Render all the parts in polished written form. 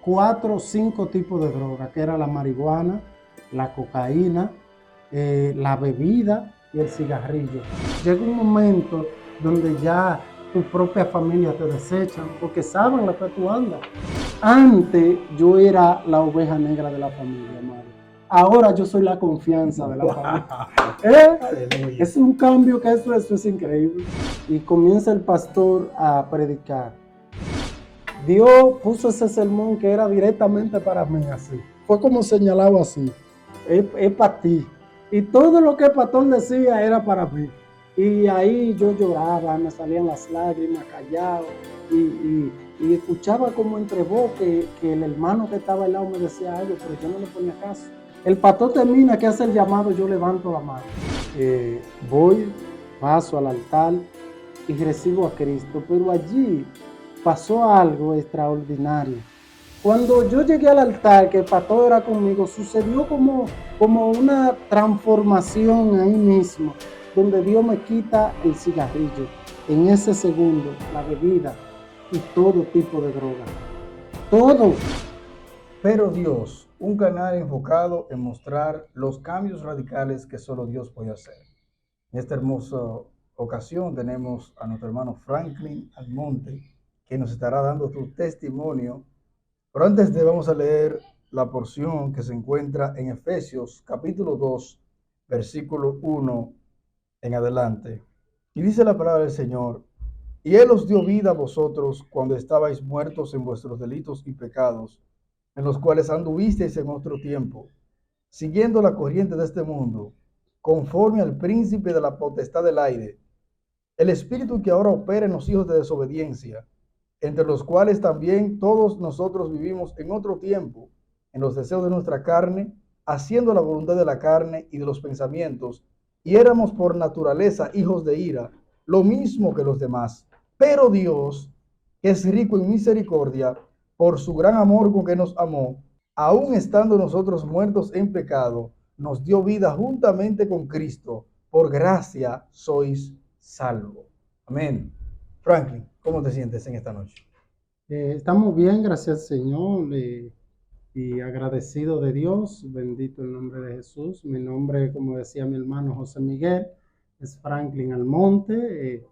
4 o 5 tipos de drogas, que era la marihuana, la cocaína, la bebida y el cigarrillo. Llega un momento donde ya tu propia familia te desechan porque saben lo que tú andas. Antes yo era la oveja negra de la familia, madre. Ahora yo soy la confianza de la familia. Es un cambio que eso es increíble. Y comienza el pastor a predicar. Dios puso ese sermón que era directamente para mí, así. Fue como señalado así. Es para ti. Y todo lo que el pastor decía era para mí. Y ahí yo lloraba, me salían las lágrimas, callado. Y escuchaba como entre voz que el hermano que estaba al lado me decía algo, pero yo no le ponía caso. El pastor termina, que hace el llamado, yo levanto la mano. Voy, paso al altar y recibo a Cristo. Pero allí pasó algo extraordinario. Cuando yo llegué al altar, que el pastor era conmigo, sucedió como una transformación ahí mismo, donde Dios me quita el cigarrillo, en ese segundo, la bebida y todo tipo de droga. Todo. Pero Dios, un canal enfocado en mostrar los cambios radicales que solo Dios puede hacer. En esta hermosa ocasión tenemos a nuestro hermano Franklin Almonte, que nos estará dando su testimonio. Pero antes de vamos a leer la porción que se encuentra en Efesios capítulo 2, versículo 1 en adelante. Y dice la palabra del Señor: y Él os dio vida a vosotros cuando estabais muertos en vuestros delitos y pecados, en los cuales anduvisteis en otro tiempo, siguiendo la corriente de este mundo, conforme al príncipe de la potestad del aire, el espíritu que ahora opera en los hijos de desobediencia, entre los cuales también todos nosotros vivimos en otro tiempo, en los deseos de nuestra carne, haciendo la voluntad de la carne y de los pensamientos, y éramos por naturaleza hijos de ira, lo mismo que los demás. Pero Dios, que es rico en misericordia, por su gran amor con que nos amó, aun estando nosotros muertos en pecado, nos dio vida juntamente con Cristo. Por gracia sois salvos. Amén. Franklin, ¿cómo te sientes en esta noche? Estamos bien, gracias al Señor, y agradecido de Dios, bendito el nombre de Jesús. Mi nombre, como decía mi hermano José Miguel, es Franklin Almonte,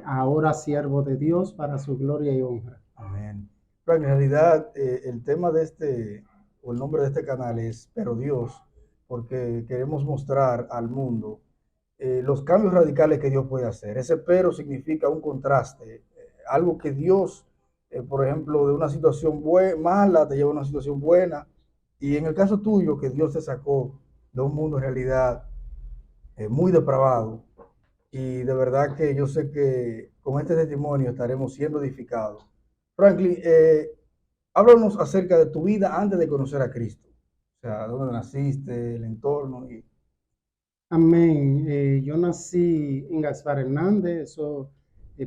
ahora siervo de Dios para su gloria y honra. Amén. Franklin, en realidad el tema de o el nombre de este canal es Pero Dios, porque queremos mostrar al mundo los cambios radicales que Dios puede hacer. Ese pero significa un contraste, algo que Dios, por ejemplo, de una situación mala te lleva a una situación buena. Y en el caso tuyo, que Dios te sacó de un mundo en realidad muy depravado. Y de verdad que yo sé que con este testimonio estaremos siendo edificados. Franklin, háblanos acerca de tu vida antes de conocer a Cristo. O sea, dónde naciste, el entorno. Amén. Yo nací en Gaspar Hernández, eso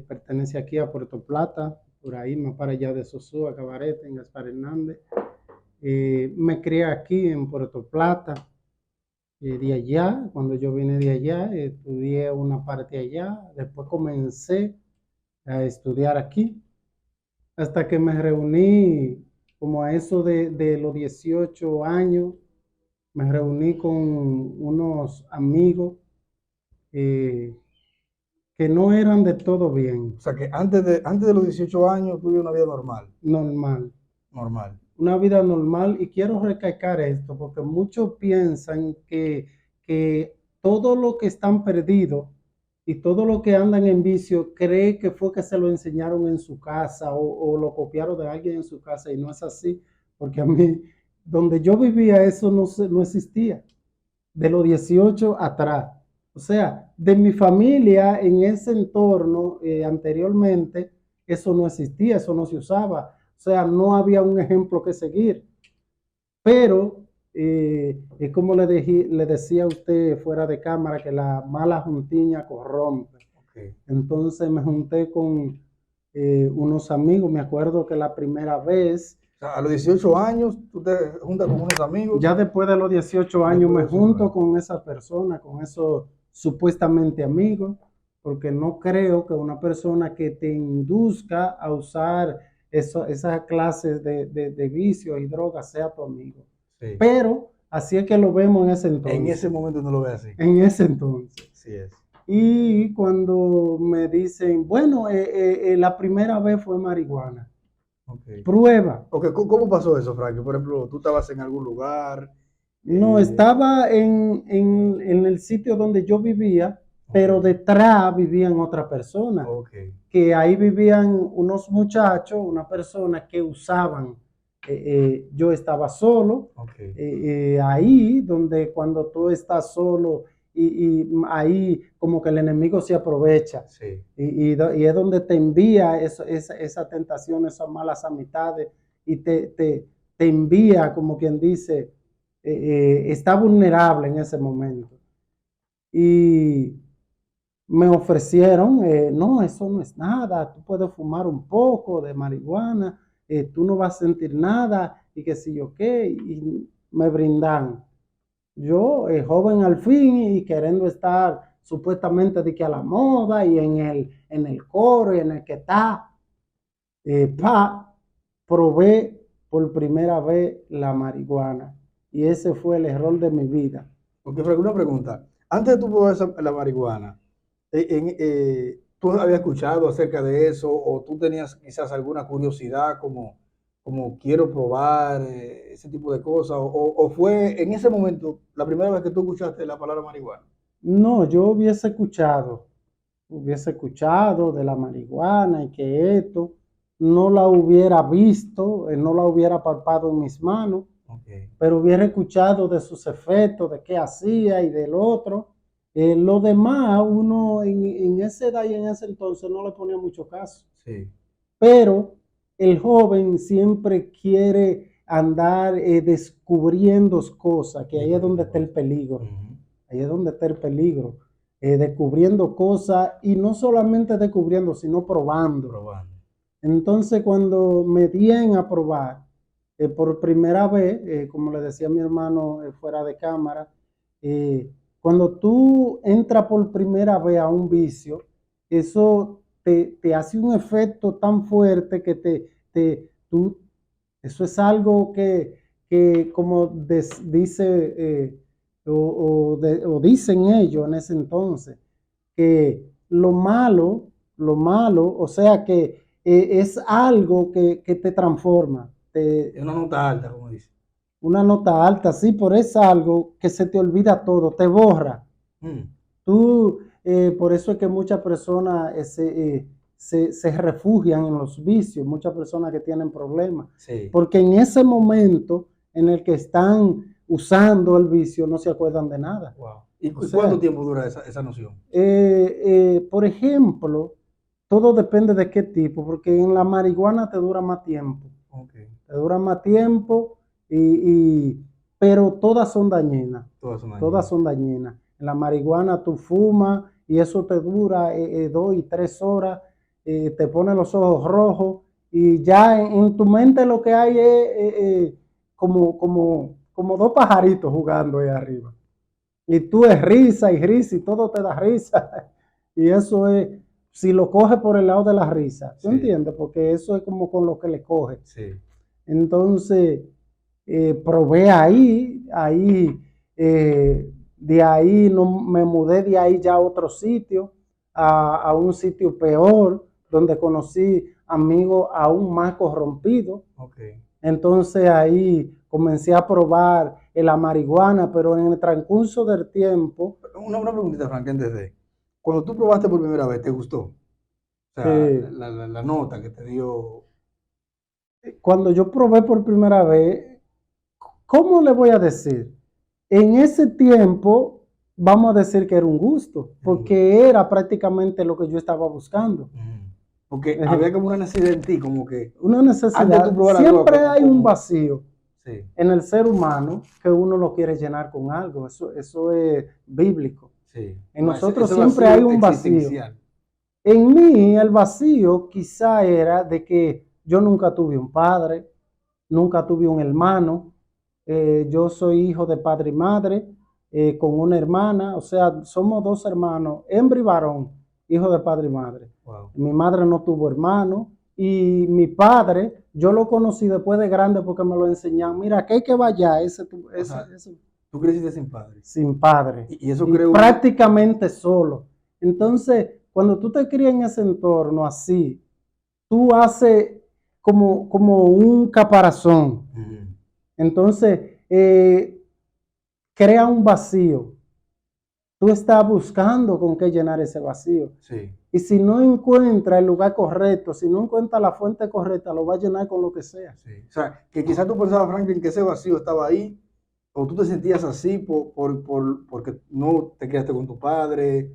pertenece aquí a Puerto Plata, por ahí más para allá de Sosúa, Cabarete, en Gaspar Hernández. Me crié aquí en Puerto Plata. De allá, cuando yo vine de allá, estudié una parte allá, después comencé a estudiar aquí, hasta que me reuní como a eso de los 18 años, me reuní con unos amigos eh, que no eran de todo bien, O sea, que antes de los 18 años tuve una vida normal. normal, Normal. una vida normal. Y quiero recalcar esto, porque muchos piensan que todo lo que están perdidos y todo lo que andan en vicio cree que fue que se lo enseñaron en su casa o lo copiaron de alguien en su casa, y no es así, porque a mí, donde yo vivía, eso no existía, de los 18 atrás. O sea, de mi familia en ese entorno anteriormente, eso no existía, eso no se usaba. O sea, no había un ejemplo que seguir. Pero es como le decía a usted fuera de cámara, que la mala juntiña corrompe. Okay. Entonces me junté con unos amigos. Me acuerdo que la primera vez, O sea, a los 18 años tú te juntas con unos amigos. ya después de los 18 años, Después me de eso, junto con esa persona, con esos supuestamente amigos, porque no creo que una persona que te induzca a usar esas clases de vicios y drogas sea tu amigo. Sí. Pero así es que lo vemos en ese entonces. En ese momento no lo ve así. En ese entonces. Sí es. Y cuando me dicen, bueno, la primera vez fue marihuana, Okay. prueba. Okay, ¿cómo pasó eso, Frankie? Por ejemplo, tú estabas en algún lugar. No, estaba en el sitio donde yo vivía, pero detrás vivían otras personas. Okay. Que ahí vivían unos muchachos, una persona que usaban. Yo estaba solo, Okay. ahí donde cuando tú estás solo y ahí como que el enemigo se aprovecha. Sí. Y es donde te envía esa tentación, esas malas amistades y te envía, como quien dice, está vulnerable en ese momento. Y me ofrecieron, no, eso no es nada, tú puedes fumar un poco de marihuana, tú no vas a sentir nada y qué sé yo qué, y me brindan. Yo, joven al fin y queriendo estar supuestamente de que a la moda y en el coro y en el que está, probé por primera vez la marihuana y ese fue el error de mi vida. Porque, Frankie, una pregunta. Antes de tú probar la marihuana, ¿tú habías escuchado acerca de eso o tú tenías quizás alguna curiosidad como quiero probar ese tipo de cosas? O fue en ese momento la primera vez que tú escuchaste la palabra marihuana? No, yo hubiese escuchado de la marihuana y que esto no la hubiera visto, no la hubiera palpado en mis manos, Okay. pero hubiera escuchado de sus efectos, de qué hacía y del otro. Lo demás, uno en esa edad y en ese entonces no le ponía mucho caso. Sí. Pero el joven siempre quiere andar descubriendo cosas, que ahí es donde está el peligro. Ahí es donde está el peligro. Descubriendo cosas y no solamente descubriendo, sino probando. Entonces, cuando me dieron a probar por primera vez, como le decía a mi hermano fuera de cámara, cuando tú entras por primera vez a un vicio, eso te hace un efecto tan fuerte que eso es algo que como dice o dicen ellos en ese entonces, que lo malo, o sea que es algo que te transforma. Es una nota alta, como dice. Una nota alta, sí, pero es algo que se te olvida todo, te borra. Mm. Tú, por eso es que muchas personas se refugian en los vicios, muchas personas que tienen problemas, Sí. porque en ese momento en el que están usando el vicio no se acuerdan de nada. Wow. ¿Y O sea, cuánto tiempo dura esa noción? por ejemplo, todo depende de qué tipo, porque en la marihuana te dura más tiempo. Okay. Te dura más tiempo, pero todas son dañinas. Todas son dañinas. En la marihuana tú fumas y eso te dura 2 y 3 horas, te pone los ojos rojos y ya en tu mente lo que hay es como dos pajaritos jugando ahí arriba. Y tú es risa y todo te da risa. Y eso es, si lo coges por el lado de la risa, ¿tú entiendes? Porque eso es como con lo que le coge. Sí. Entonces, probé de ahí no, me mudé de ahí ya a otro sitio, a un sitio peor, donde conocí amigos aún más corrompidos. Okay. Entonces ahí comencé a probar la marihuana, pero en el transcurso del tiempo. Una preguntita, Frank, antes de. Cuando tú probaste por primera vez, ¿te gustó? O sea, la nota que te dio. Cuando yo probé por primera vez, ¿cómo le voy a decir? En ese tiempo, vamos a decir que era un gusto, porque era prácticamente lo que yo estaba buscando. Porque había como una necesidad en ti, como que. Una necesidad. Siempre hay un vacío Sí. en el ser humano que uno lo quiere llenar con algo. Eso es bíblico. Sí. En nosotros siempre hay un vacío. En mí el vacío quizá era de que yo nunca tuve un padre, nunca tuve un hermano. Yo soy hijo de padre y madre, con una hermana, o sea, somos 2 hermanos, hembra y varón, hijo de padre y madre. Wow. Mi madre no tuvo hermano Y mi padre, yo lo conocí después de grande porque me lo enseñaron. Mira, aquí hay que vaya, Tú creciste sin padre. sin padre. Y eso Y creo prácticamente solo. Entonces, cuando tú te crías en ese entorno así, tú haces como un caparazón. Entonces, crea un vacío. Tú estás buscando con qué llenar ese vacío. Sí. Y si no encuentra el lugar correcto, si no encuentra la fuente correcta, lo va a llenar con lo que sea. Sí. O sea, que quizás tú pensabas, Franklin, que ese vacío estaba ahí, o tú te sentías así porque no te criaste con tu padre,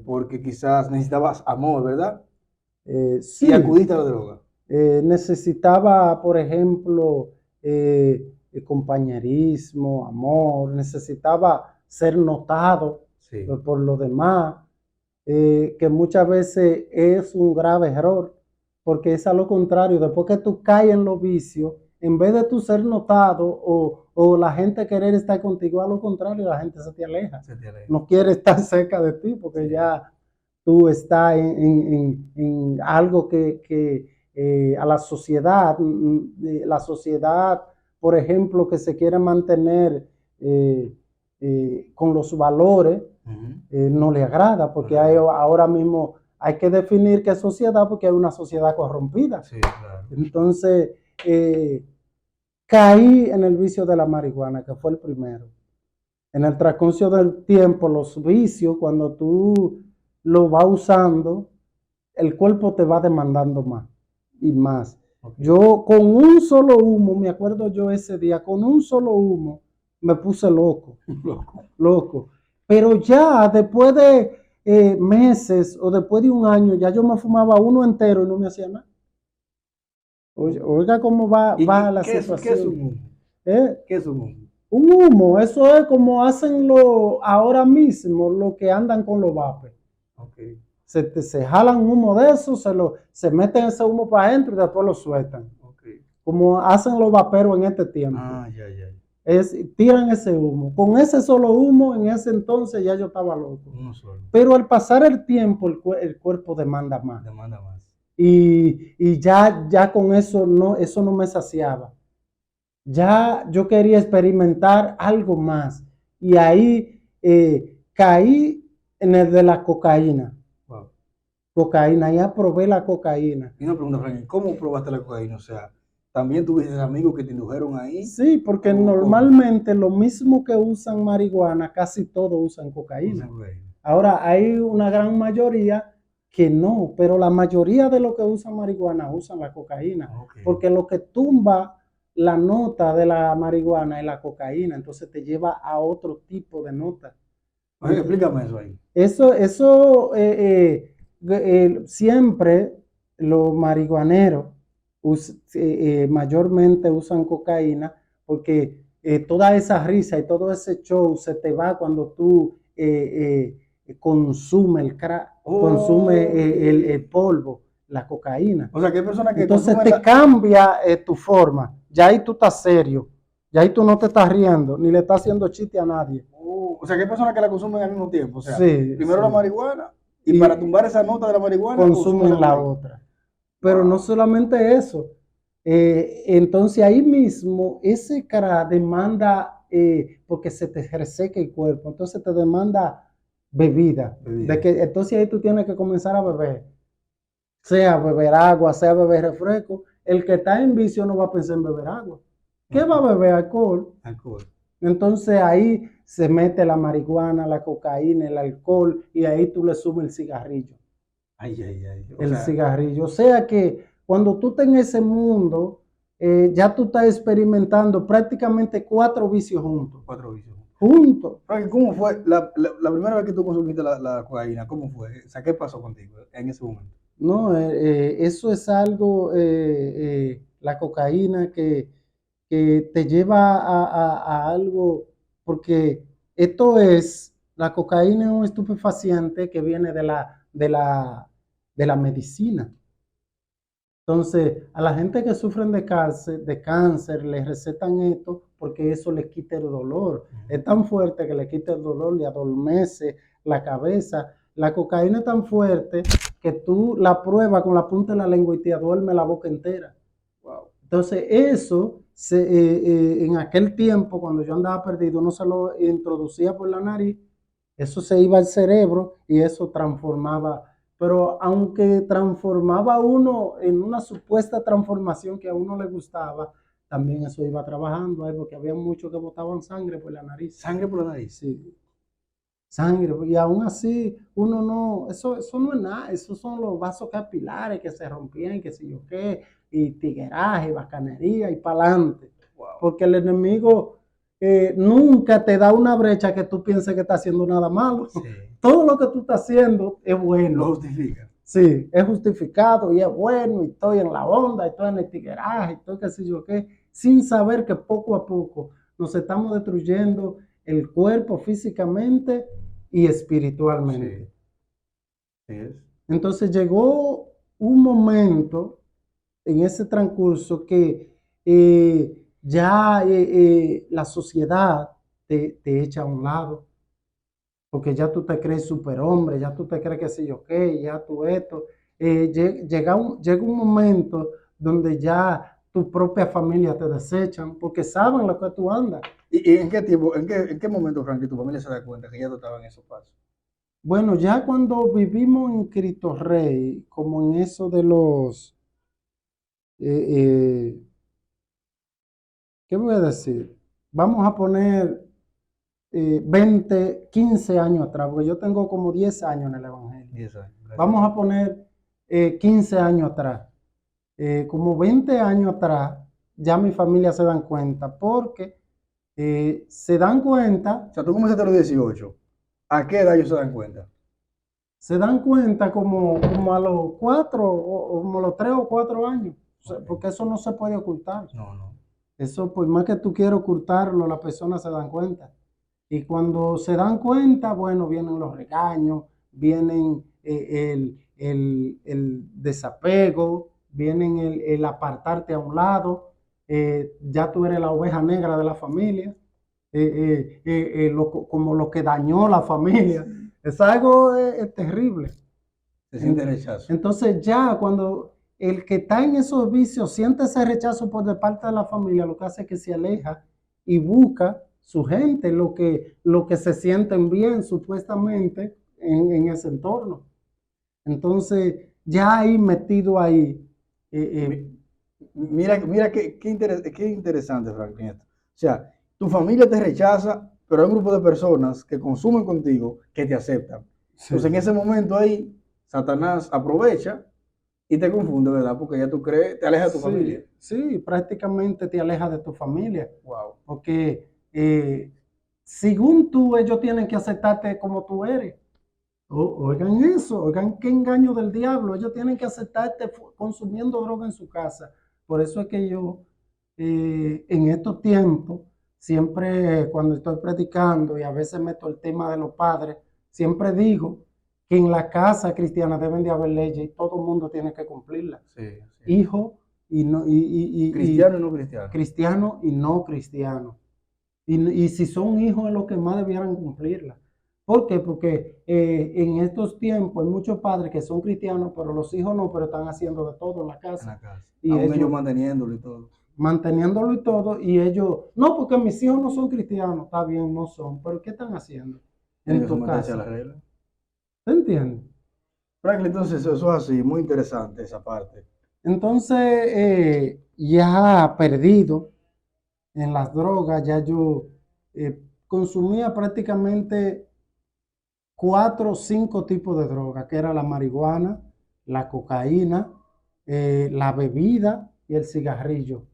porque quizás necesitabas amor, ¿verdad? Sí, Y acudiste a la droga. necesitaba, por ejemplo, compañerismo, amor, necesitaba ser notado Sí. por los demás, que muchas veces es un grave error, porque es a lo contrario, después que tú caes en los vicios, en vez de tú ser notado o la gente querer estar contigo, a lo contrario, la gente se te aleja. Se te aleja. No quiere estar cerca de ti porque Sí. ya tú estás en algo que a la sociedad, por ejemplo, que se quiere mantener con los valores, no le agrada, porque ahora mismo hay que definir qué es sociedad, porque hay una sociedad corrompida. Sí, claro. Entonces, caí en el vicio de la marihuana, que fue el primero. En el transcurso del tiempo, los vicios, cuando tú lo vas usando, el cuerpo te va demandando más y más. Okay. Yo con un solo humo, me acuerdo yo ese día, con un solo humo me puse loco, loco. Pero ya después de meses o después de un año, ya yo me fumaba uno entero y no me hacía nada. Oiga cómo va la situación. ¿Qué es un humo? ¿Qué es un humo? Un humo, eso es como hacen ahora mismo los que andan con los vapes. Okay. Se jalan humo de eso, se meten ese humo para adentro y después lo sueltan. Okay. Como hacen los vaperos en este tiempo. Ya. Tiran ese humo. Con ese solo humo, en ese entonces ya yo estaba loco. Uno solo. Pero al pasar el tiempo, el cuerpo demanda más. Demanda más. Y ya con eso no me saciaba. Ya yo quería experimentar algo más. Y ahí caí en el de la cocaína. Wow. Cocaína, ya probé la cocaína. Y una pregunta, Frank, ¿cómo probaste la cocaína? O sea, ¿también tuviste amigos que te indujeron ahí? Sí, porque normalmente lo mismo que usan marihuana, casi todos usan cocaína. Ahora, hay una gran mayoría que no, pero la mayoría de los que usan marihuana usan la cocaína. Okay. Porque lo que tumba la nota de la marihuana es la cocaína, entonces te lleva a otro tipo de nota. Oye, explícame eso ahí. Eso siempre los marihuaneros mayormente usan cocaína porque toda esa risa y todo ese show se te va cuando tú consumes el crack, consumes el polvo, la cocaína. O sea, que hay personas que entonces te cambia tu forma. Ya ahí tú estás serio. Ya ahí tú no te estás riendo, ni le estás haciendo chiste a nadie. O sea, que hay personas que la consumen al mismo tiempo. O sea, sí, primero la marihuana y para tumbar esa nota de la marihuana consumen la otra. Pero no solamente eso. Entonces ahí mismo ese cara demanda, porque se te reseca el cuerpo, entonces te demanda bebida. Entonces ahí tú tienes que comenzar a beber. Sea beber agua, sea beber refresco. El que está en vicio no va a pensar en beber agua. ¿Qué va a beber? Alcohol. Entonces ahí se mete la marihuana, la cocaína, el alcohol y ahí tú le sumes el cigarrillo. Cigarrillo. O sea que cuando tú estás en ese mundo, ya tú estás experimentando prácticamente 4 vicios juntos. 4 vicios juntos. ¿Cómo fue la primera vez que tú consumiste la cocaína? ¿Cómo fue? O sea, ¿qué pasó contigo en ese momento? No, eso es algo, la cocaína que te lleva a algo, porque la cocaína es un estupefaciente que viene de la medicina. Entonces, a la gente que sufren de cáncer les recetan esto porque eso les quita el dolor. Es tan fuerte que le quita el dolor, le adormece la cabeza. La cocaína es tan fuerte que tú la pruebas con la punta de la lengua y te duerme la boca entera. Wow. Entonces eso, en aquel tiempo, cuando yo andaba perdido, uno se lo introducía por la nariz, eso se iba al cerebro y eso transformaba. Pero aunque transformaba uno en una supuesta transformación que a uno le gustaba, también eso iba trabajando ahí, porque había muchos que botaban sangre por la nariz. ¿Sangre por la nariz? Sí, sangre. Y aún así, uno no, eso no es nada, esos son los vasos capilares que se rompían, que sé yo qué, y tigueraje, bacanería y para adelante. Wow. Porque el enemigo nunca te da una brecha que tú pienses que está haciendo nada malo. Sí. Todo lo que tú estás haciendo es bueno. Lo justifica. Sí, es justificado y es bueno, y estoy en la onda, y estoy en el tigueraje, y estoy qué sé yo qué, sin saber que poco a poco nos estamos destruyendo el cuerpo físicamente y espiritualmente. Sí. Sí. Entonces llegó un momento en ese transcurso que ya la sociedad te echa a un lado, porque ya tú te crees superhombre, ya tú te crees que sí, ok, ya tú esto. Llega un momento donde ya tu propia familia te desechan porque saben lo que tú andas. ¿Y en qué tiempo, en qué momento, Frankie, tu familia se da cuenta que ya tú estabas en esos pasos? Bueno, ya cuando vivimos en Cristo Rey, como en eso de los, eh, eh, ¿qué voy a decir? Vamos a poner 20, 15 años atrás, porque yo tengo como 10 años en el Evangelio. 10 años. Vamos a poner 15 años atrás. Como 20 años atrás, ya mi familia se dan cuenta, porque se dan cuenta, O sea, tú comenzaste a los 18. ¿A qué edad ellos se dan cuenta? como a los 4, o como a los 3 o 4 años, o sea, porque eso no se puede ocultar. No, no. Eso, por más que tú quieras ocultarlo, las personas se dan cuenta. Y cuando se dan cuenta, bueno, vienen los regaños, vienen el desapego, vienen el apartarte a un lado, ya tú eres la oveja negra de la familia, como lo que dañó la familia. Es algo terrible. Se siente rechazo. Entonces ya cuando el que está en esos vicios siente ese rechazo por de parte de la familia, lo que hace es que se aleja y busca su gente, lo que se sienten bien supuestamente en ese entorno. Entonces ya ahí metido ahí. Mira qué interesante, Franklin, esto. O sea, tu familia te rechaza, pero hay un grupo de personas que consumen contigo que te aceptan. Sí. Entonces, en ese momento ahí, Satanás aprovecha y te confunde, ¿verdad? Porque ya tú crees, te alejas de tu Sí, familia. sí, prácticamente te aleja de tu familia. Wow. Porque según tú, ellos tienen que aceptarte como tú eres. Oigan eso, oigan qué engaño del diablo. Ellos tienen que aceptarte consumiendo droga en su casa. Por eso es que yo, en estos tiempos, siempre cuando estoy predicando y a veces meto el tema de los padres, siempre digo que en la casa cristiana deben de haber leyes y todo el mundo tiene que cumplirlas. Sí, sí. Hijo y no, Cristiano y no cristiano. Cristiano y no cristiano. Y si son hijos es lo que más debieran cumplirla. ¿Por qué? Porque en estos tiempos hay muchos padres que son cristianos, pero los hijos no, pero están haciendo de todo en la En casa. la casa. Y Aún ellos manteniéndolo y todo. Manteniéndolo y todo, y ellos, no, porque mis hijos no son cristianos, está bien, no son, pero ¿qué están haciendo Tienen en que tu someterse a casa? las reglas. ¿Te entiendes? Franklin, entonces eso es así, muy interesante esa parte. Entonces, ya perdido en las drogas, ya yo consumía prácticamente 4 o 5 tipos de droga, que era la marihuana, la cocaína, la bebida y el cigarrillo.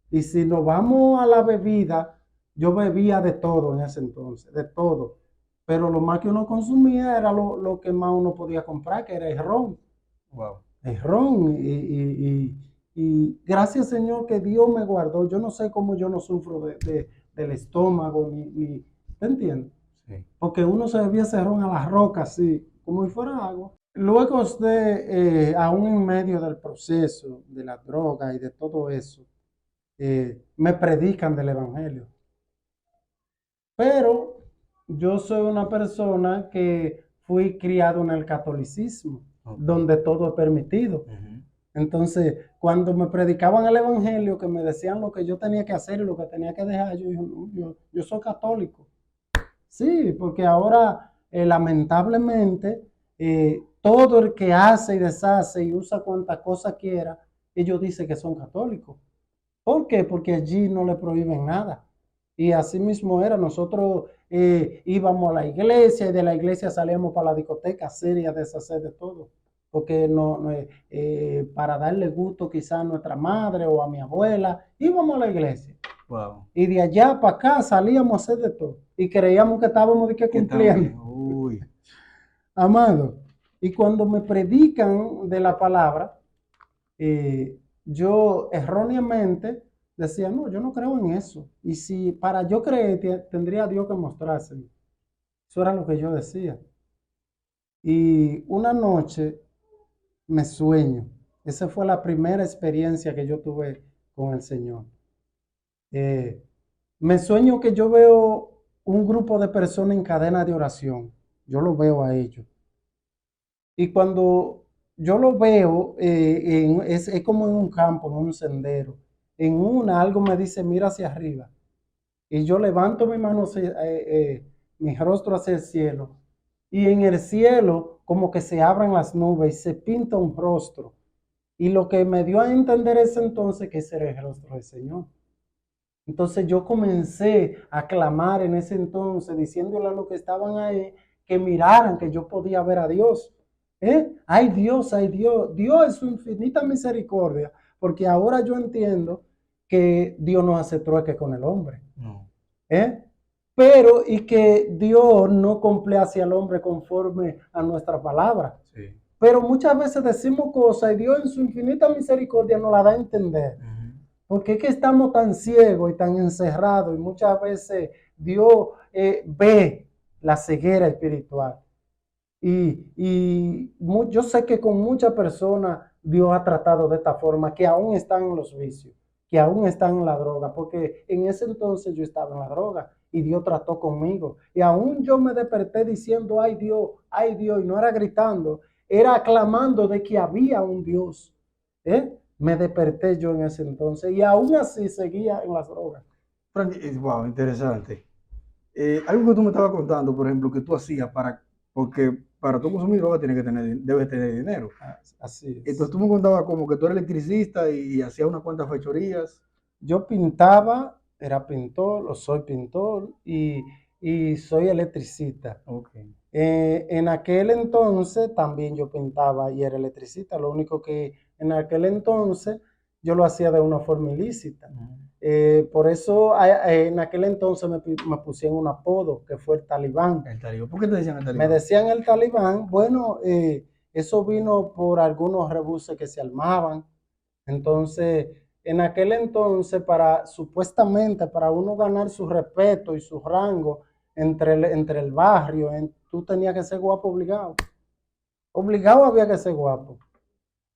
Y si nos vamos a la bebida, yo bebía de todo en ese entonces, de todo. Pero lo más que uno consumía era lo que más uno podía comprar, que era el ron. Wow. El ron. Y gracias, Señor, que Dios me guardó. Yo no sé cómo yo no sufro del estómago, ¿te entiendes? Sí. Porque uno se bebía ese ron a las rocas, así, como si fuera agua. Luego aún en medio del proceso de la droga y de todo eso, me predican del Evangelio. Pero yo soy una persona que fui criado en el catolicismo. donde todo es permitido. Entonces, cuando me predicaban el evangelio, que me decían lo que yo tenía que hacer y lo que tenía que dejar, yo dije, no, yo soy católico. Sí, porque ahora, lamentablemente, todo el que hace y deshace y usa cuantas cosas quiera, ellos dicen que son católicos. ¿Por qué? Porque allí no le prohíben nada. Y así mismo era, nosotros íbamos a la iglesia y de la iglesia salíamos para la discoteca, hacer y a deshacer de todo. Porque para darle gusto quizá a nuestra madre o a mi abuela, íbamos a la iglesia. Wow. Y de allá para acá salíamos a hacer de todo. Y creíamos que estábamos de que cumpliendo. Uy. Amado, y cuando me predican de la palabra, yo erróneamente decía, no, yo no creo en eso. Y si para yo creer, tendría Dios que mostrárselo. Eso era lo que yo decía. Y una noche me sueño. Esa fue la primera experiencia que yo tuve con el Señor. Me sueño que yo veo un grupo de personas en cadena de oración. Yo lo veo a ellos. Y cuando yo lo veo, es como en un campo, en un sendero. En algo me dice, mira hacia arriba. Y yo levanto mi mano, mi rostro hacia el cielo. Y en el cielo, como que se abran las nubes y se pinta un rostro. Y lo que me dio a entender ese entonces que ese era el rostro del Señor. Entonces yo comencé a clamar en ese entonces, diciéndole a los que estaban ahí que miraran que yo podía ver a Dios. Ay Dios, Dios es su infinita misericordia, porque ahora yo entiendo que Dios no hace trueque con el hombre. No. Pero y que Dios no complace al hombre conforme a nuestra palabra. Sí. Pero muchas veces decimos cosas y Dios en su infinita misericordia nos la da a entender. Porque es que estamos tan ciegos y tan encerrados y muchas veces Dios ve la ceguera espiritual. Y yo sé que con muchas personas Dios ha tratado de esta forma, que aún están en los vicios, que aún están en la droga, porque en ese entonces yo estaba en la droga y Dios trató conmigo. Y aún yo me desperté diciendo, ay Dios, y no era gritando, era aclamando de que había un Dios. Me desperté yo en ese entonces y aún así seguía en las drogas. Wow, interesante. Algo que tú me estabas contando, por ejemplo, que tú hacías porque para tú consumir droga debes tener dinero. Así es. Entonces tú me contabas como que tú eres electricista y hacías unas cuantas fechorías. Yo pintaba, era pintor, o soy pintor y soy electricista. Okay. En aquel entonces también yo pintaba y era electricista, lo único que en aquel entonces yo lo hacía de una forma ilícita. Por eso en aquel entonces me pusieron un apodo que fue el Talibán. El Talibán. ¿Por qué te decían el Talibán? Me decían el Talibán. Bueno, eso vino por algunos rebuses que se armaban. Entonces, en aquel entonces, supuestamente para uno ganar su respeto y su rango entre el barrio, tú tenías que ser guapo obligado. Obligado había que ser guapo.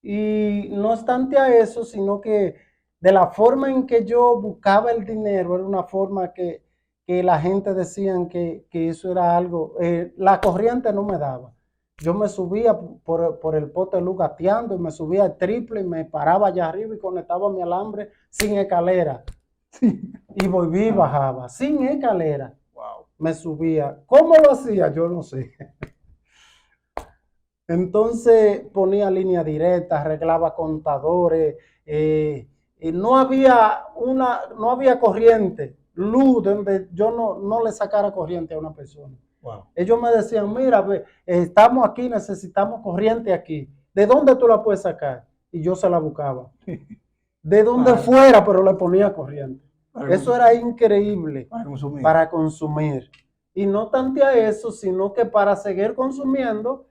Y no obstante a eso, sino que de la forma en que yo buscaba el dinero, era una forma que la gente decían que eso era algo, la corriente no me daba. Yo me subía por el pote de luz gateando y me subía al triple y me paraba allá arriba y conectaba mi alambre sin escalera. Y volví y bajaba, sin escalera. Wow. Me subía. ¿Cómo lo hacía? Yo no sé. Entonces ponía línea directa, arreglaba contadores, no había corriente, luz, donde yo no le sacara corriente a una persona. Wow. Ellos me decían, mira, estamos aquí, necesitamos corriente aquí. ¿De dónde tú la puedes sacar? Y yo se la buscaba. De donde fuera, pero le ponía corriente. Eso era increíble para consumir. Y no tanto a eso, sino que para seguir consumiendo,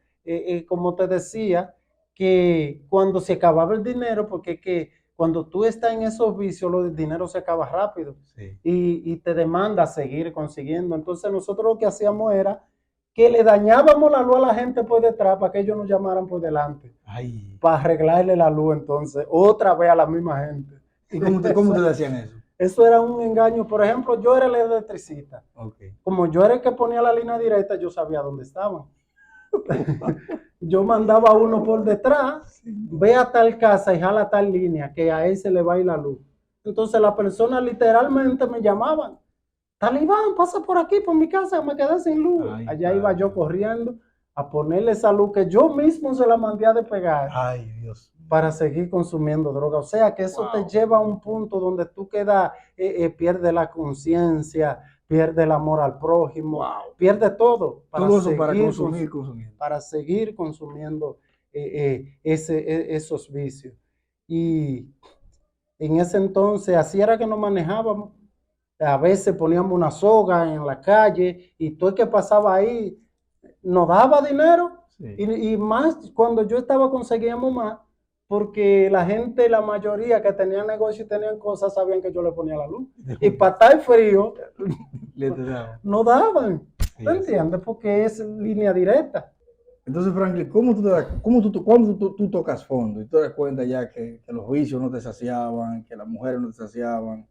como te decía, que cuando se acababa el dinero, porque que cuando tú estás en esos vicios, el dinero se acaba rápido. Sí. Y te demanda seguir consiguiendo. Entonces nosotros lo que hacíamos era que le dañábamos la luz a la gente por detrás para que ellos nos llamaran por delante. Ay. Para arreglarle la luz entonces, otra vez a la misma gente. ¿Y cómo te decían eso? Eso era un engaño. Por ejemplo, yo era el electricista. Okay. Como yo era el que ponía la línea directa, yo sabía dónde estaban. Yo mandaba a uno por detrás, ve a tal casa y jala tal línea, que a él se le va a ir la luz. Entonces la persona literalmente me llamaban, Talibán, pasa por aquí, por mi casa, me quedé sin luz. Ay, Allá iba yo padre. corriendo a ponerle esa luz que yo mismo se la mandé a despegar Ay, Dios. para seguir consumiendo droga. O sea que eso te Wow. lleva a un punto donde tú quedas, pierdes la conciencia, pierdes el amor al prójimo, Wow. pierdes todo Todo eso para consumir, para seguir consumiendo esos vicios. Y en ese entonces, así era que nos manejábamos. A veces poníamos una soga en la calle y todo el que pasaba ahí nos daba dinero. Sí. Y más cuando yo estaba conseguíamos más, porque la gente, la mayoría que tenían negocio y tenían cosas, sabían que yo le ponía la luz. Y para estar frío, no daban. Sí, ¿Te entiendes? Porque es línea directa. Entonces, Franklin, cuando tú tocas fondo y te das cuenta ya que los vicios no te saciaban, que las mujeres no te saciaban,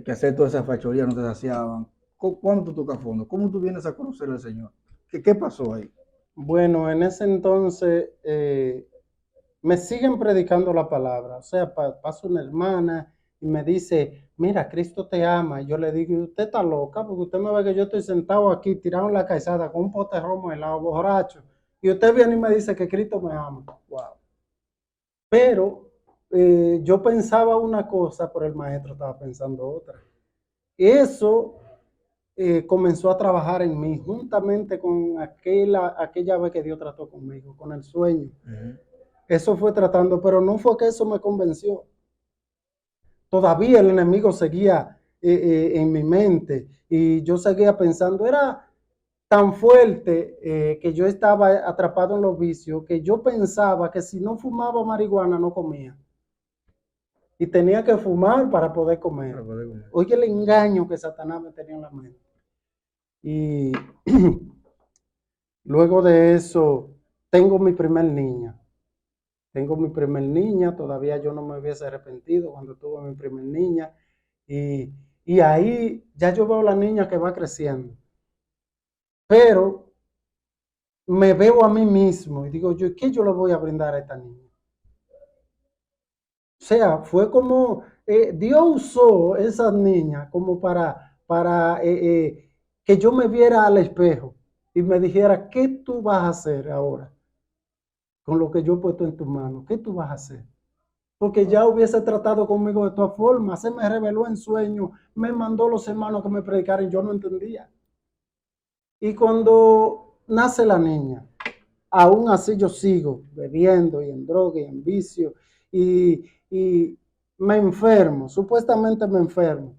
que hacer todas esas fachorías no te saciaban? ¿Cuándo tú tocas fondo? ¿Cómo tú vienes a conocer al Señor? ¿Qué pasó ahí? Bueno, en ese entonces me siguen predicando la palabra. O sea, pasa una hermana y me dice, mira, Cristo te ama. Y yo le digo, usted está loca, porque usted me ve que yo estoy sentado aquí, tirado en la calzada, con un pote de romo helado, borracho. Y usted viene y me dice que Cristo me ama. Wow. Pero yo pensaba una cosa, pero el maestro estaba pensando otra. Eso comenzó a trabajar en mí, juntamente con aquella vez que Dios trató conmigo, con el sueño. Eso fue tratando, pero no fue que eso me convenció. Todavía el enemigo seguía en mi mente y yo seguía pensando, era tan fuerte que yo estaba atrapado en los vicios que yo pensaba que si no fumaba marihuana no comía. Y tenía que fumar para poder comer. Oye, el engaño que Satanás me tenía en la mente. Y luego de eso, tengo mi primer niña. Tengo mi primer niña, todavía yo no me hubiese arrepentido cuando tuve mi primer niña. Y ahí ya yo veo la niña que va creciendo. Pero me veo a mí mismo y digo yo, ¿qué yo le voy a brindar a esta niña? O sea, fue como Dios usó esa niña como para que yo me viera al espejo y me dijera, ¿qué tú vas a hacer ahora con lo que yo he puesto en tus manos? ¿Qué tú vas a hacer? Porque ya hubiese tratado conmigo de todas formas, se me reveló en sueño, me mandó los hermanos que me predicaran y yo no entendía. Y cuando nace la niña, aún así yo sigo bebiendo y en droga y en vicio y me enfermo, supuestamente me enfermo.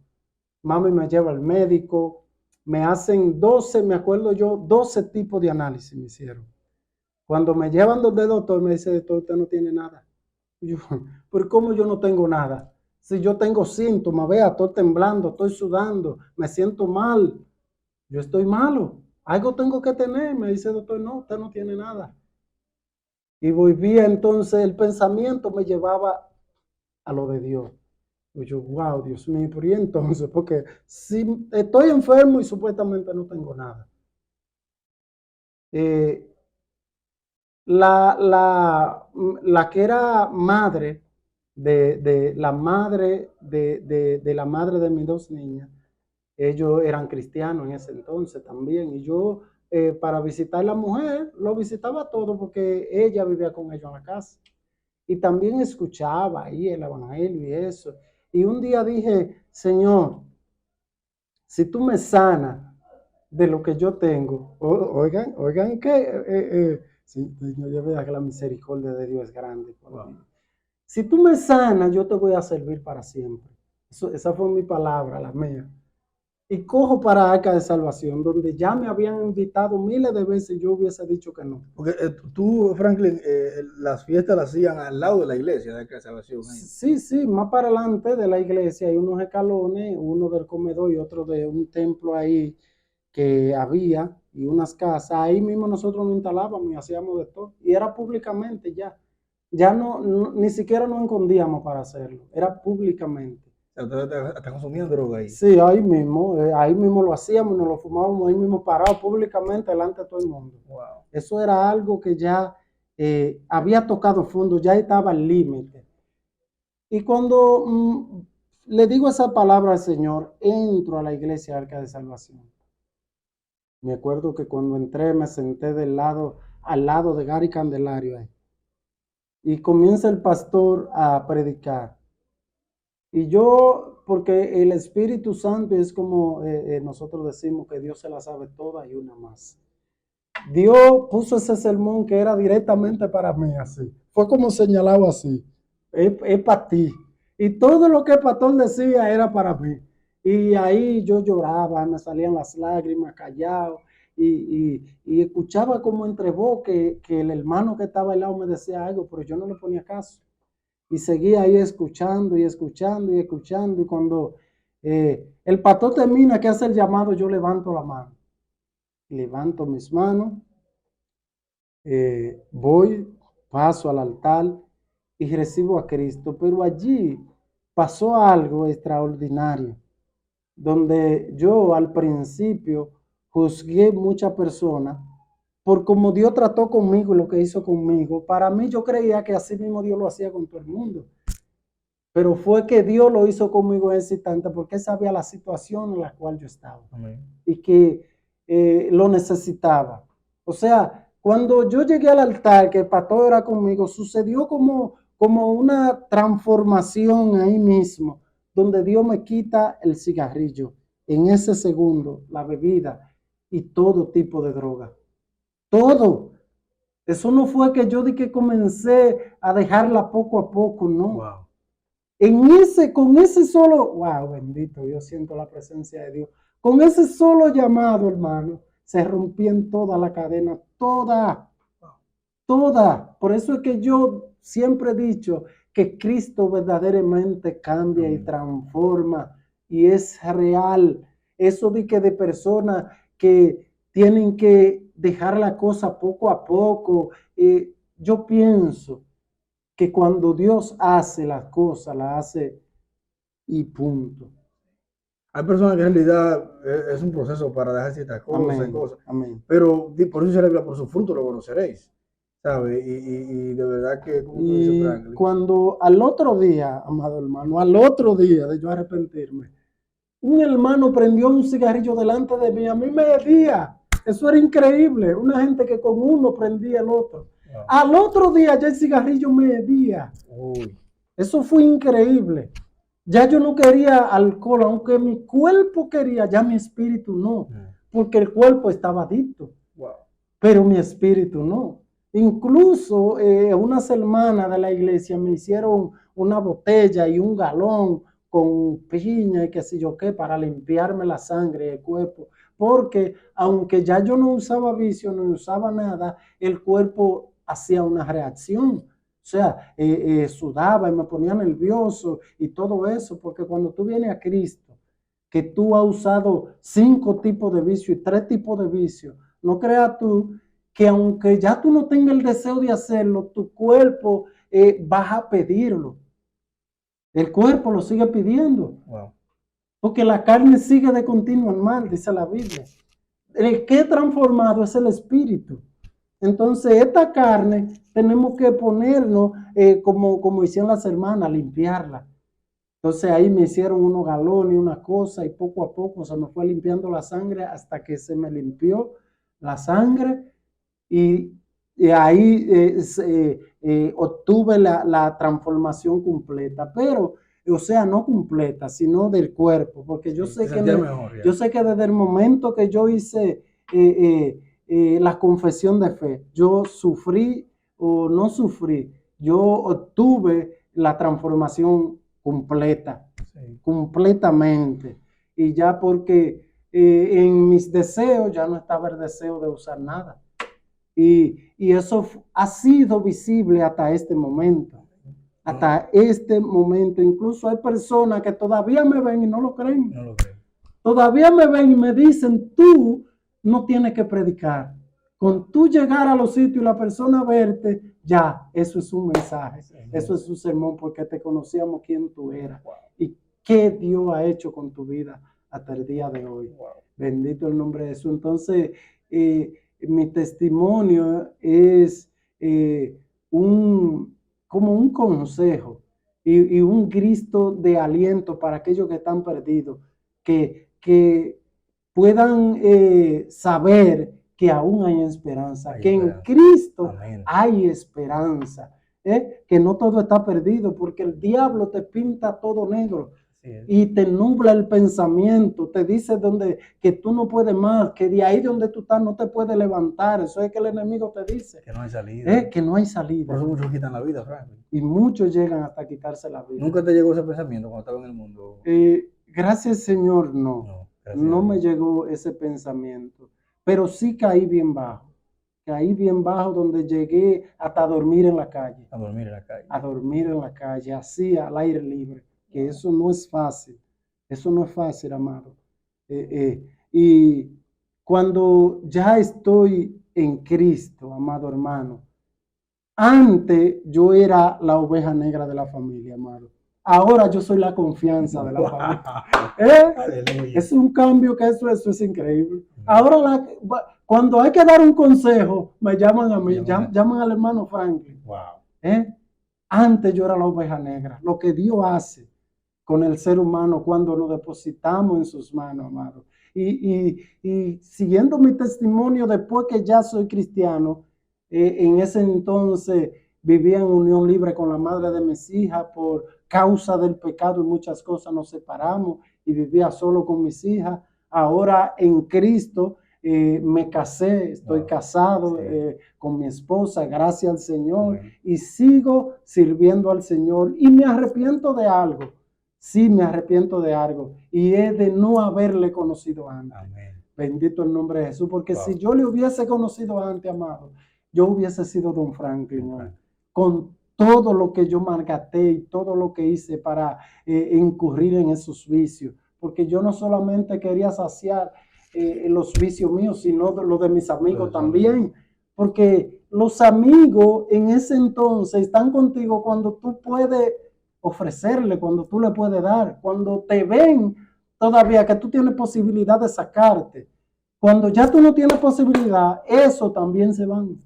Mami me lleva al médico, me hacen 12, me acuerdo yo, 12 tipos de análisis me hicieron. Cuando me llevan donde doctor, me dice, doctor, usted no tiene nada. Y yo, ¿pero cómo yo no tengo nada? Si yo tengo síntomas, vea, estoy temblando, estoy sudando, me siento mal, yo estoy malo, algo tengo que tener. Me dice, doctor, no, usted no tiene nada. Y volvía entonces, el pensamiento me llevaba a lo de Dios. Y yo, wow, Dios mío, ¿por qué entonces? Porque si estoy enfermo y supuestamente no tengo nada. La que era madre de la madre de la madre de mis dos niñas, ellos eran cristianos en ese entonces también. Y yo, para visitar a la mujer, lo visitaba todo porque ella vivía con ellos en la casa. Y también escuchaba ahí el evangelio y eso. Y un día dije, Señor, si tú me sanas de lo que yo tengo, oigan que, sí, yo veo que la misericordia de Dios es grande. Wow. Si tú me sanas, yo te voy a servir para siempre. Esa fue mi palabra, la mía. Y cojo para Arca de Salvación, donde ya me habían invitado miles de veces y yo hubiese dicho que no. Porque tú, Franklin, las fiestas las hacían al lado de la iglesia de Arca de Salvación. Sí, sí, más para adelante de la iglesia hay unos escalones, uno del comedor y otro de un templo ahí que había y unas casas. Ahí mismo nosotros nos instalábamos y hacíamos de todo. Y era públicamente ya. Ya ni siquiera nos escondíamos para hacerlo, era públicamente. Está consumiendo droga ahí. Sí, ahí mismo lo hacíamos, nos lo fumábamos ahí mismo parado públicamente delante de todo el mundo. Wow. Eso era algo que ya había tocado fondo, ya estaba al límite. Y cuando le digo esa palabra al Señor, entro a la iglesia Arca de Salvación. Me acuerdo que cuando entré me senté al lado de Gary Candelario ahí. Y comienza el pastor a predicar. Y yo, porque el Espíritu Santo es como nosotros decimos que Dios se la sabe toda y una más. Dios puso ese sermón que era directamente para mí, así. Fue como señalado así. Es para ti. Y todo lo que el pastor decía era para mí. Y ahí yo lloraba, me salían las lágrimas, callado. Y escuchaba como entre voz que el hermano que estaba al lado me decía algo, pero yo no le ponía caso. Y seguía ahí escuchando y escuchando y escuchando. Y cuando el pastor termina, que hace el llamado, yo levanto la mano. Levanto mis manos, voy, paso al altar y recibo a Cristo. Pero allí pasó algo extraordinario, donde yo al principio juzgué muchas personas por cómo Dios trató conmigo y lo que hizo conmigo. Para mí yo creía que así mismo Dios lo hacía con todo el mundo. Pero fue que Dios lo hizo conmigo en ese instante porque Él sabía la situación en la cual yo estaba. Amén. Y que lo necesitaba. O sea, cuando yo llegué al altar, que el pastor era conmigo, sucedió como una transformación ahí mismo, donde Dios me quita el cigarrillo, en ese segundo, la bebida y todo tipo de droga. Todo. Eso no fue que yo di que comencé a dejarla poco a poco, no. Wow. Con ese solo, wow, bendito, yo siento la presencia de Dios. Con ese solo llamado, hermano, se rompía en toda la cadena, toda. Por eso es que yo siempre he dicho que Cristo verdaderamente cambia y transforma y es real. Eso de que de personas que tienen que dejar la cosa poco a poco, yo pienso que cuando Dios hace las cosas, las hace y punto. Hay personas que en realidad es un proceso para dejar ciertas cosas Amén, y cosas. amén. Pero por eso se le habla, por su fruto lo conoceréis. ¿Sabe? Y de verdad que, como tú dices, Y Franklin. cuando al otro día, amado hermano, al otro día de yo arrepentirme, un hermano prendió un cigarrillo delante de mí, a mí me decía, eso era increíble, una gente que con uno prendía el otro. Wow. Al otro día ya el cigarrillo me decía. Uy. Eso fue increíble. Ya yo no quería alcohol, aunque mi cuerpo quería, ya mi espíritu no, porque el cuerpo estaba adicto, Wow. pero mi espíritu no. Incluso unas hermanas de la iglesia me hicieron una botella y un galón con piña y qué sé yo qué para limpiarme la sangre del cuerpo, porque aunque ya yo no usaba vicio, no usaba nada, el cuerpo hacía una reacción. O sea, sudaba y me ponía nervioso y todo eso, porque cuando tú vienes a Cristo, que tú has usado 5 tipos de vicio y 3 tipos de vicio, no creas tú que aunque ya tú no tengas el deseo de hacerlo, tu cuerpo vas a pedirlo. El cuerpo lo sigue pidiendo. Wow. Porque la carne sigue de continuo en mal, dice la Biblia. El que es transformado es el espíritu. Entonces, esta carne tenemos que ponernos, como hicieron las hermanas, limpiarla. Entonces ahí me hicieron unos galones y una cosa y poco a poco se me fue limpiando la sangre hasta que se me limpió la sangre y ahí obtuve la transformación completa, pero, o sea, no completa, sino del cuerpo, porque yo sé que yo sé que desde el momento que yo hice la confesión de fe, yo sufrí o no sufrí, yo obtuve la transformación completa, completamente, y ya porque en mis deseos ya no estaba el deseo de usar nada. Y eso ha sido visible hasta este momento. Hasta este momento. Incluso hay personas que todavía me ven y no lo creen. No lo creen. Todavía me ven y me dicen, tú no tienes que predicar. Con tú llegar a los sitios y la persona verte, ya, eso es un mensaje. Eso es un sermón porque te conocíamos quién tú eras. Y qué Dios ha hecho con tu vida hasta el día de hoy. Wow. Bendito el nombre de Jesús. Entonces, mi testimonio es como un consejo y un grito de aliento para aquellos que están perdidos, que puedan saber que aún hay esperanza, Hay que esperanza. en Cristo Amén. hay esperanza, que no todo está perdido, porque el diablo te pinta todo negro y te nubla el pensamiento, te dice que tú no puedes más, que de ahí donde tú estás no te puedes levantar. Eso es que el enemigo te dice. Que no hay salida. Que no hay salida. Por eso muchos quitan la vida, Franklin. Y muchos llegan hasta quitarse la vida. ¿Nunca te llegó ese pensamiento cuando estaba en el mundo? Gracias, Señor, no. No me llegó ese pensamiento. Pero sí caí bien bajo. Caí bien bajo donde llegué hasta dormir en la calle. A dormir en la calle. A dormir en la calle, así al aire libre. Que eso no es fácil. Eso no es fácil, amado. Y cuando ya estoy en Cristo, amado hermano, antes yo era la oveja negra de la familia, amado. Ahora yo soy la confianza de la familia. Es un cambio que eso es increíble. Ahora cuando hay que dar un consejo, me llaman a mí, llaman al hermano Franklin. Wow. Antes yo era la oveja negra. Lo que Dios hace con el ser humano cuando nos depositamos en sus manos, amado. Y siguiendo mi testimonio, después que ya soy cristiano, en ese entonces vivía en unión libre con la madre de mis hijas por causa del pecado y muchas cosas nos separamos y vivía solo con mis hijas. Ahora en Cristo me casé, estoy casado con mi esposa, gracias al Señor, y sigo sirviendo al Señor y me arrepiento de algo. Sí, me arrepiento de algo y es de no haberle conocido antes. Amén. Bendito el nombre de Jesús, porque si yo le hubiese conocido antes, amado, yo hubiese sido don Franklin, con todo lo que yo malgaté y todo lo que hice para incurrir en esos vicios, porque yo no solamente quería saciar los vicios míos, sino los de mis amigos también, porque los amigos en ese entonces están contigo cuando tú puedes ofrecerle, cuando tú le puedes dar, cuando te ven todavía que tú tienes posibilidad de sacarte. Cuando ya tú no tienes posibilidad, eso también se van.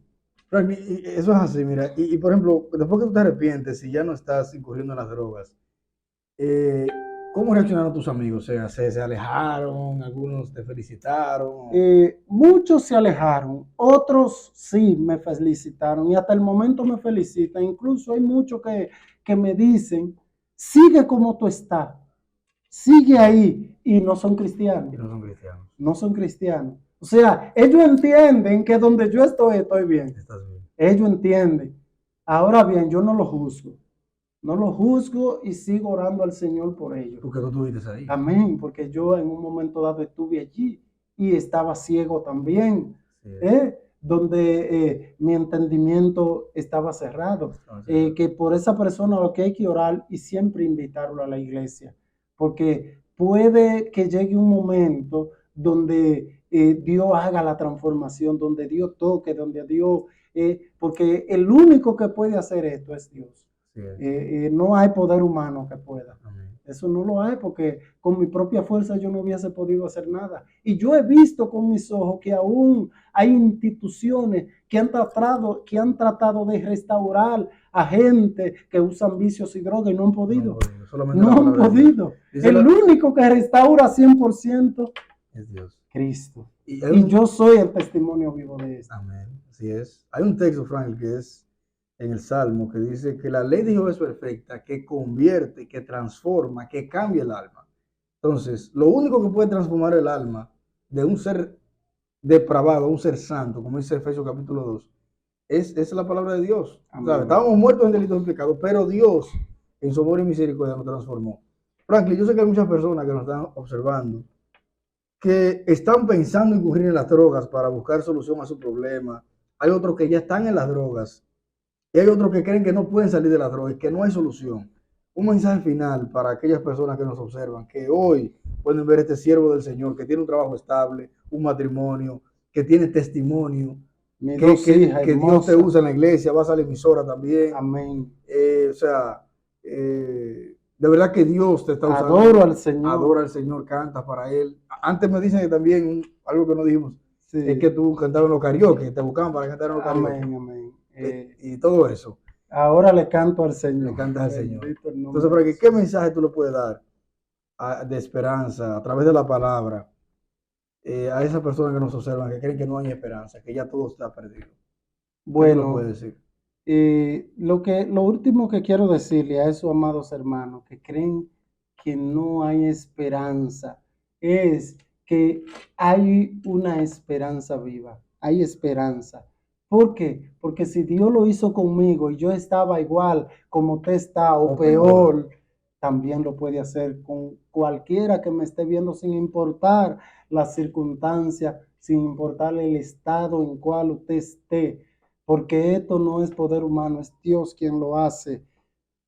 Frank, eso es así, mira, y por ejemplo, después que tú te arrepientes y ya no estás incurriendo en las drogas, ¿cómo reaccionaron tus amigos? O sea, ¿se alejaron? ¿Algunos te felicitaron? Muchos se alejaron, otros sí me felicitaron y hasta el momento me felicitan. Incluso hay muchos que me dicen, sigue como tú estás, sigue ahí, y no son cristianos. Y no son cristianos. No son cristianos. O sea, ellos entienden que donde yo estoy bien. Estás bien. Ellos entienden. Ahora bien, yo no lo juzgo. No lo juzgo y sigo orando al Señor por ellos. Porque tú estuviste ahí. Amén, porque yo en un momento dado estuve allí y estaba ciego también, donde mi entendimiento estaba cerrado. Que por esa persona lo que hay que orar y siempre invitarlo a la iglesia, porque puede que llegue un momento donde Dios haga la transformación, donde Dios toque, donde Dios, porque el único que puede hacer esto es Dios. No hay poder humano que pueda. Amén. Eso no lo hay, porque con mi propia fuerza yo no hubiese podido hacer nada. Y yo he visto con mis ojos que aún hay instituciones que han tratado de restaurar a gente que usan vicios y drogas y no han podido. No han podido. El único que restaura 100% es Dios. Cristo. Y yo soy el testimonio vivo de esto. Amén. Así es. Hay un texto, Frank, que es en el Salmo, que dice que la ley de Jehová es perfecta, que convierte, que transforma, que cambia el alma. Entonces, lo único que puede transformar el alma de un ser depravado a un ser santo, como dice Efesios capítulo 2, es la palabra de Dios. ¿Sabes? Estábamos muertos en delitos y pecados, pero Dios, en su amor y misericordia, nos transformó. Franklin, yo sé que hay muchas personas que nos están observando que están pensando en incurrir en las drogas para buscar solución a su problema. Hay otros que ya están en las drogas. Y hay otros que creen que no pueden salir de la droga y que no hay solución. Un mensaje final para aquellas personas que nos observan, que hoy pueden ver este siervo del Señor, que tiene un trabajo estable, un matrimonio, que tiene testimonio, que Dios te usa en la iglesia, vas a la emisora también. Amén. De verdad que Dios te está usando. Adoro al Señor. Adora al Señor, canta para Él. Antes me dicen que también, algo que no dijimos, Sí. es que tú cantabas en los karaoke, que te buscaban para cantar en los karaoke. Amén, amén. Y todo eso, Ahora le canto al Señor. le cantas al Señor. Bendito el nombre Entonces, para de que, ¿qué Jesús. mensaje tú le puedes dar de esperanza a través de la palabra a esas personas que nos observan, que creen que no hay esperanza, que ya todo está perdido? ¿Qué tú le Bueno, puedes decir? lo último que quiero decirle a esos amados hermanos que creen que no hay esperanza es que hay una esperanza viva, hay esperanza. ¿Por qué? Porque si Dios lo hizo conmigo y yo estaba igual como usted está o peor, también lo puede hacer con cualquiera que me esté viendo sin importar las circunstancias, sin importar el estado en cual usted esté, porque esto no es poder humano, es Dios quien lo hace,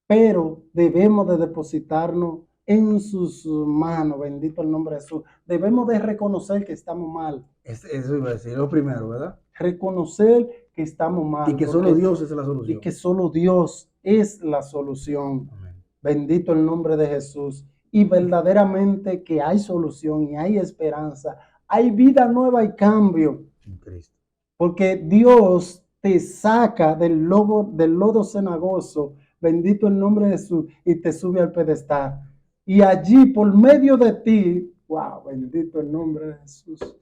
pero debemos de depositarnos en sus manos, bendito el nombre de Jesús. Debemos de reconocer que estamos mal. Eso iba a decir, lo primero, ¿verdad? Reconocer que estamos mal. Y que solo Dios es la solución. Y que solo Dios es la solución. Amén. Bendito el nombre de Jesús. Y verdaderamente que hay solución y hay esperanza. Hay vida nueva y cambio. En Cristo. Porque Dios te saca del lodo cenagoso, bendito el nombre de Jesús, y te sube al pedestal. Y allí, por medio de ti, wow, bendito el nombre de Jesús.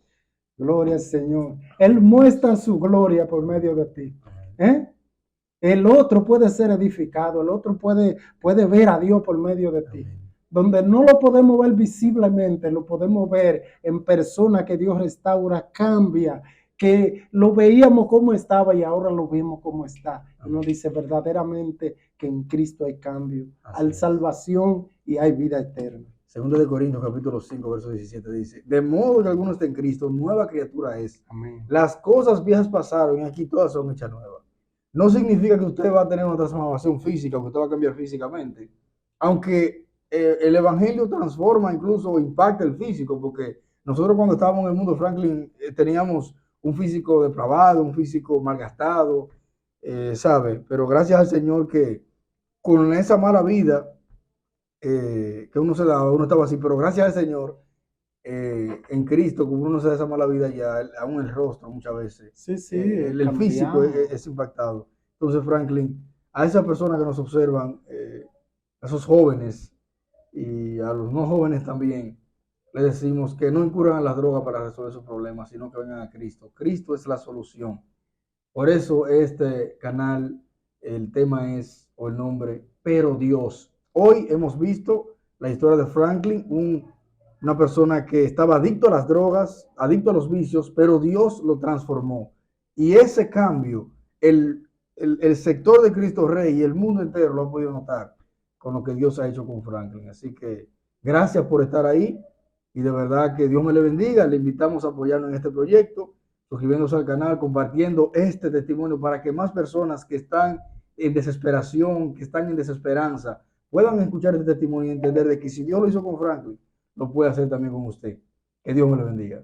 Gloria al Señor. Él muestra su gloria por medio de ti. El otro puede ser edificado, el otro puede ver a Dios por medio de ti. Donde no lo podemos ver visiblemente, lo podemos ver en persona que Dios restaura, cambia, que lo veíamos como estaba y ahora lo vemos como está. Y nos dice verdaderamente que en Cristo hay cambio, hay salvación y hay vida eterna. Segundo de Corintios capítulo 5, verso 17 dice, de modo que alguno esté en Cristo, nueva criatura es. Amén. Las cosas viejas pasaron y aquí todas son hechas nuevas. No significa que usted va a tener una transformación física, que usted va a cambiar físicamente. Aunque el evangelio transforma, incluso impacta el físico, porque nosotros cuando estábamos en el mundo, Franklin, teníamos un físico depravado, un físico malgastado, ¿sabe? Pero gracias al Señor que con esa mala vida que uno se daba, uno estaba así, pero gracias al Señor, en Cristo, como uno se da esa mala vida ya, aún el rostro muchas veces, Sí, el físico es impactado. Entonces, Franklin, a esas personas que nos observan, a esos jóvenes y a los no jóvenes también, les decimos que no incurran a las drogas para resolver sus problemas, sino que vengan a Cristo. Cristo es la solución. Por eso este canal, el tema es, o el nombre, Pero Dios. Hoy hemos visto la historia de Franklin, una persona que estaba adicto a las drogas, adicto a los vicios, pero Dios lo transformó. Y ese cambio, el sector de Cristo Rey y el mundo entero lo ha podido notar con lo que Dios ha hecho con Franklin. Así que gracias por estar ahí y de verdad que Dios me le bendiga. Le invitamos a apoyarnos en este proyecto, suscribiéndose al canal, compartiendo este testimonio para que más personas que están en desesperación, que están en desesperanza, puedan escuchar este testimonio y entender de que si Dios lo hizo con Franklin, lo puede hacer también con usted. Que Dios me lo bendiga.